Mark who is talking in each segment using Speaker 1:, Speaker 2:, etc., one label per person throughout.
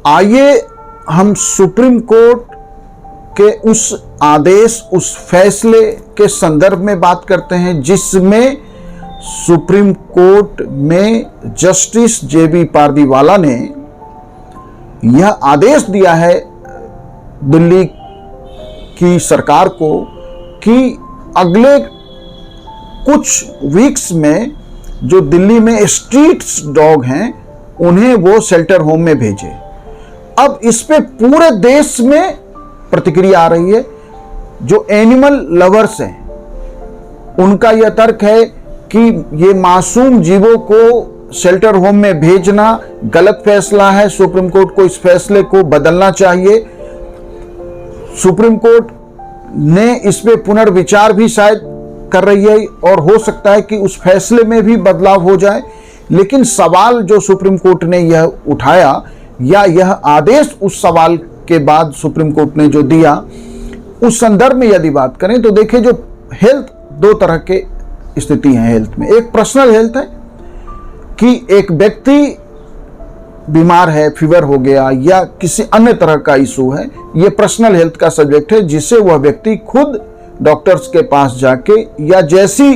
Speaker 1: आइए हम supreme court के उस आदेश, उस फैसले के संदर्भ में बात करते हैं जिसमें सुप्रीम कोर्ट में जस्टिस जेबी पारदीवाला ने यह आदेश दिया है दिल्ली की सरकार को कि अगले कुछ वीक्स में जो दिल्ली में स्ट्रीट डॉग हैं उन्हें वो शेल्टर होम में भेजे। अब इस पे पूरे देश में प्रतिक्रिया आ रही है। जो एनिमल लवर्स हैं उनका यह तर्क है कि ये मासूम जीवों को शेल्टर होम में भेजना गलत फैसला है, सुप्रीम कोर्ट को इस फैसले को बदलना चाहिए। सुप्रीम कोर्ट ने इस पे पुनर्विचार भी शायद कर रही है और हो सकता है कि उस फैसले में भी बदलाव हो जाए। लेकिन सवाल जो सुप्रीम कोर्ट ने यह उठाया या यह आदेश उस सवाल के बाद सुप्रीम कोर्ट ने जो दिया, उस संदर्भ में यदि बात करें तो देखिए, जो हेल्थ, दो तरह के स्थिति है हेल्थ में। एक पर्सनल हेल्थ है कि एक व्यक्ति बीमार है, फीवर हो गया या किसी अन्य तरह का इशू है, यह पर्सनल हेल्थ का सब्जेक्ट है जिसे वह व्यक्ति खुद डॉक्टर्स के पास जाके या जैसी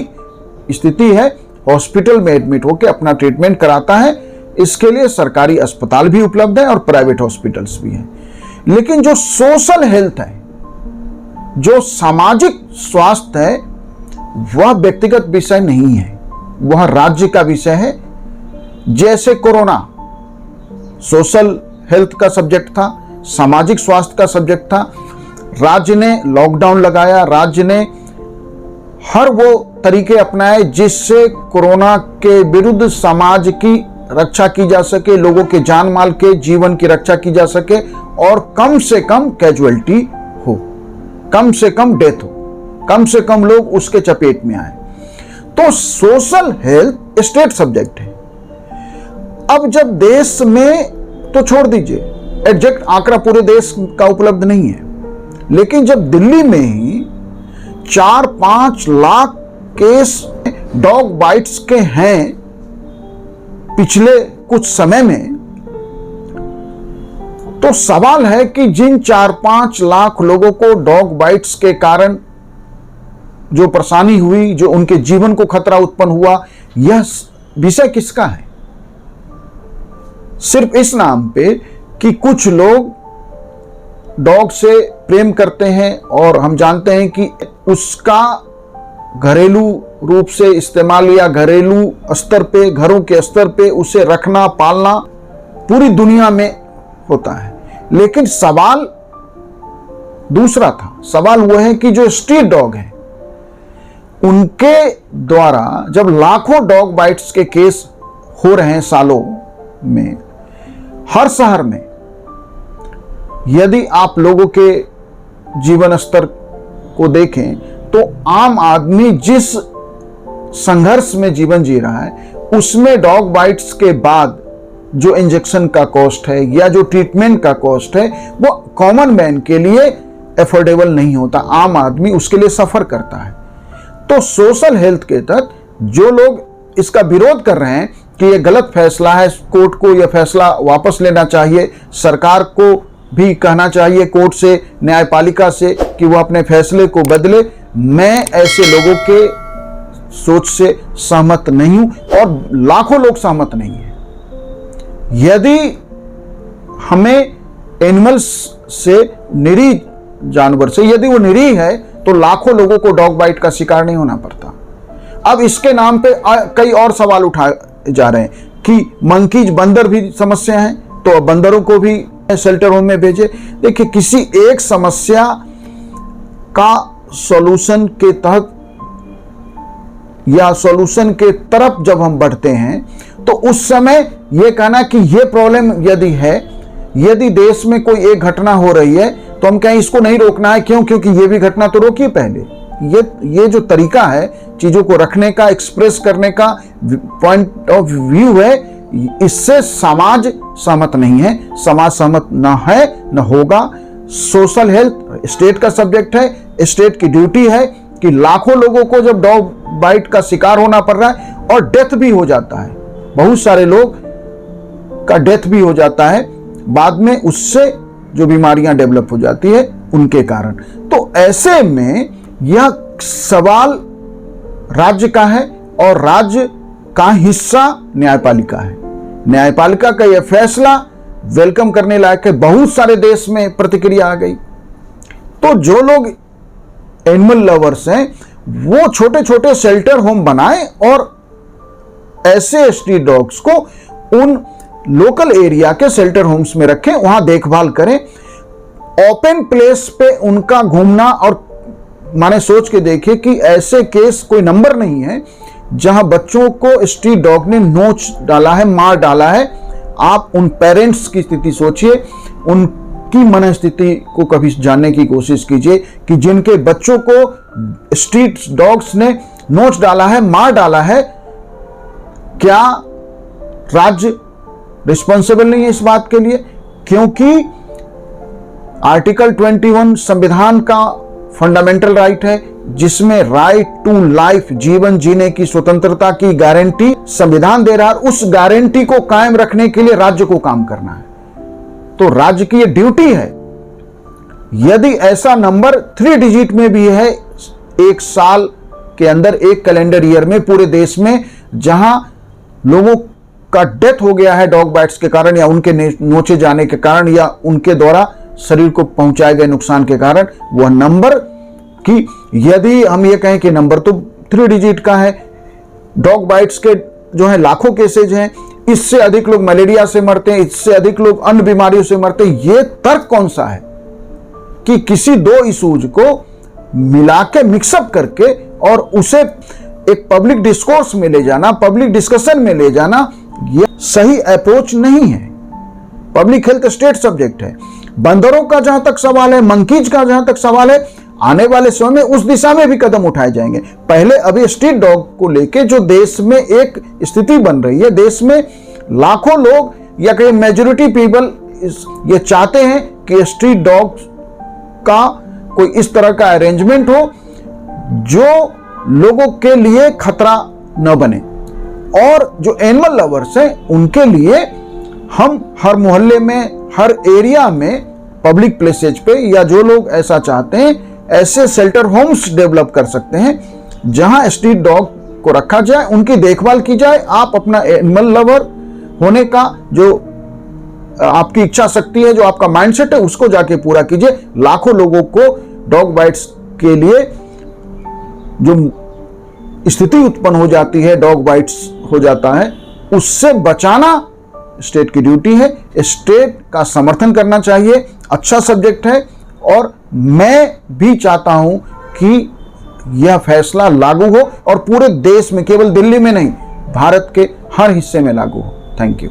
Speaker 1: स्थिति है हॉस्पिटल में एडमिट होकर अपना ट्रीटमेंट कराता है। इसके लिए सरकारी अस्पताल भी उपलब्ध है और प्राइवेट हॉस्पिटल्स भी हैं। लेकिन जो सोशल हेल्थ है, जो सामाजिक स्वास्थ्य है, वह व्यक्तिगत विषय नहीं है, वह राज्य का विषय है। जैसे कोरोना सोशल हेल्थ का सब्जेक्ट था, सामाजिक स्वास्थ्य का सब्जेक्ट था, राज्य ने लॉकडाउन लगाया, राज्य ने हर वो तरीके अपनाए जिससे कोरोना के विरुद्ध समाज की रक्षा की जा सके, लोगों के जान माल के जीवन की रक्षा की जा सके और कम से कम कैजुअलिटी हो, कम से कम डेथ हो, कम से कम लोग उसके चपेट में आए। तो सोशल हेल्थ स्टेट सब्जेक्ट है। अब जब देश में, तो छोड़ दीजिए, एग्जैक्ट आंकड़ा पूरे देश का उपलब्ध नहीं है, लेकिन जब दिल्ली में ही 4-5 लाख केस डॉग बाइट्स के हैं पिछले कुछ समय में, तो सवाल है कि जिन 4-5 लाख लोगों को डॉग बाइट्स के कारण जो परेशानी हुई, जो उनके जीवन को खतरा उत्पन्न हुआ, यह विषय किसका है? सिर्फ इस नाम पे कि कुछ लोग डॉग से प्रेम करते हैं और हम जानते हैं कि उसका घरेलू रूप से इस्तेमाल या घरेलू स्तर पे, घरों के स्तर पे उसे रखना पालना पूरी दुनिया में होता है। लेकिन सवाल दूसरा था। सवाल वह है कि जो स्ट्रीट डॉग हैं उनके द्वारा जब लाखों डॉग बाइट्स के केस हो रहे हैं सालों में, हर शहर में, यदि आप लोगों के जीवन स्तर को देखें तो आम आदमी जिस संघर्ष में जीवन जी रहा है उसमें डॉग बाइट्स के बाद जो इंजेक्शन का कॉस्ट है या जो ट्रीटमेंट का कॉस्ट है वो कॉमन मैन के लिए एफोर्डेबल नहीं होता। आम आदमी उसके लिए सफर करता है। तो सोशल हेल्थ के तहत जो लोग इसका विरोध कर रहे हैं कि यह गलत फैसला है, कोर्ट को यह फैसला वापस लेना चाहिए, सरकार को भी कहना चाहिए कोर्ट से, न्यायपालिका से कि वह अपने फैसले को बदले, मैं ऐसे लोगों के सोच से सहमत नहीं हूं और लाखों लोग सहमत नहीं हैं। यदि हमें एनिमल्स से, निरीह जानवर से, यदि वो निरीह है तो लाखों लोगों को डॉग बाइट का शिकार नहीं होना पड़ता। अब इसके नाम पे कई और सवाल उठाए जा रहे हैं कि मंकीज, बंदर भी समस्या है, तो बंदरों को भी शेल्टर होम में भेजे। देखिए, किसी एक समस्या का सॉल्यूशन के तहत या सॉल्यूशन के तरफ जब हम बढ़ते हैं तो उस समय यह कहना कि यह प्रॉब्लम यदि है, यदि देश में कोई एक घटना हो रही है तो हम कहें इसको नहीं रोकना है, क्यों? क्योंकि यह भी घटना तो रोकी पहले। ये जो तरीका है चीजों को रखने का, एक्सप्रेस करने का, पॉइंट ऑफ व्यू है, इससे समाज सहमत नहीं है, समाज सहमत न है न होगा। सोशल हेल्थ स्टेट का सब्जेक्ट है, स्टेट की ड्यूटी है कि लाखों लोगों को जब डॉग बाइट का शिकार होना पड़ रहा है और डेथ भी हो जाता है, बहुत सारे लोग का डेथ भी हो जाता है, बाद में उससे जो बीमारियां डेवलप हो जाती है उनके कारण। तो ऐसे में यह सवाल राज्य का है और राज्य का हिस्सा न्यायपालिका है। न्यायपालिका का यह फैसला वेलकम करने लायक है। बहुत सारे देश में प्रतिक्रिया आ गई। तो जो लोग एनिमल लवर्स हैं वो छोटे छोटे शेल्टर होम बनाएं और ऐसे स्ट्रीट डॉग्स को उन लोकल एरिया के शेल्टर होम्स में रखें, वहां देखभाल करें। ओपन प्लेस पे उनका घूमना, और माने सोच के देखिए कि ऐसे केस कोई नंबर नहीं है जहां बच्चों को स्ट्रीट डॉग ने नोच डाला है, मार डाला है। आप उन पेरेंट्स की स्थिति सोचिए, उनकी मनस्थिति को कभी जानने की कोशिश कीजिए कि जिनके बच्चों को स्ट्रीट डॉग्स ने नोच डाला है, मार डाला है। क्या राज्य रिस्पॉन्सिबल नहीं है इस बात के लिए? क्योंकि आर्टिकल 21 संविधान का फंडामेंटल राइट है, जिसमें राइट टू लाइफ, जीवन जीने की स्वतंत्रता की गारंटी संविधान दे रहा है। उस गारंटी को कायम रखने के लिए राज्य को काम करना है। तो राज्य की यह ड्यूटी है। यदि ऐसा नंबर 3 डिजिट में भी है एक साल के अंदर, एक कैलेंडर ईयर में पूरे देश में, जहां लोगों का डेथ हो गया है डॉग बाइट्स के कारण या उनके नोचे जाने के कारण या उनके द्वारा शरीर को पहुंचाए गए नुकसान के कारण, वह नंबर कि यदि हम ये कहें कि नंबर तो 3 डिजिट का है, डॉग बाइट्स के जो है लाखों केसेज हैं, इससे अधिक लोग मलेरिया से मरते हैं, इससे अधिक लोग अन्य बीमारियों से मरते हैं। यह तर्क कौन सा है कि किसी 2 इशूज को मिला के मिक्सअप करके और उसे एक पब्लिक डिस्कोर्स में ले जाना, पब्लिक डिस्कशन में ले जाना, यह सही अप्रोच नहीं है। पब्लिक हेल्थ स्टेट सब्जेक्ट है। बंदरों का जहां तक सवाल है, मंकीज का जहां तक सवाल है, आने वाले समय में उस दिशा में भी कदम उठाए जाएंगे। पहले अभी स्ट्रीट डॉग को लेके जो देश में एक स्थिति बन रही है, देश में लाखों लोग या कहीं मेजॉरिटी पीपल ये चाहते हैं कि स्ट्रीट डॉग का कोई इस तरह का अरेंजमेंट हो जो लोगों के लिए खतरा न बने। और जो एनिमल लवर्स हैं उनके लिए हम हर मोहल्ले में, हर एरिया में, पब्लिक प्लेसेज पे, या जो लोग ऐसा चाहते हैं ऐसे शेल्टर होम्स डेवलप कर सकते हैं जहां स्ट्रीट डॉग को रखा जाए, उनकी देखभाल की जाए। आप अपना एनिमल लवर होने का जो आपकी इच्छा शक्ति है, जो आपका माइंडसेट है, उसको जाके पूरा कीजिए। लाखों लोगों को डॉग बाइट्स के लिए जो स्थिति उत्पन्न हो जाती है, डॉग बाइट्स हो जाता है, उससे बचाना स्टेट की ड्यूटी है। स्टेट का समर्थन करना चाहिए। अच्छा सब्जेक्ट है और मैं भी चाहता हूं कि यह फैसला लागू हो और पूरे देश में, केवल दिल्ली में नहीं, भारत के हर हिस्से में लागू हो। Thank you.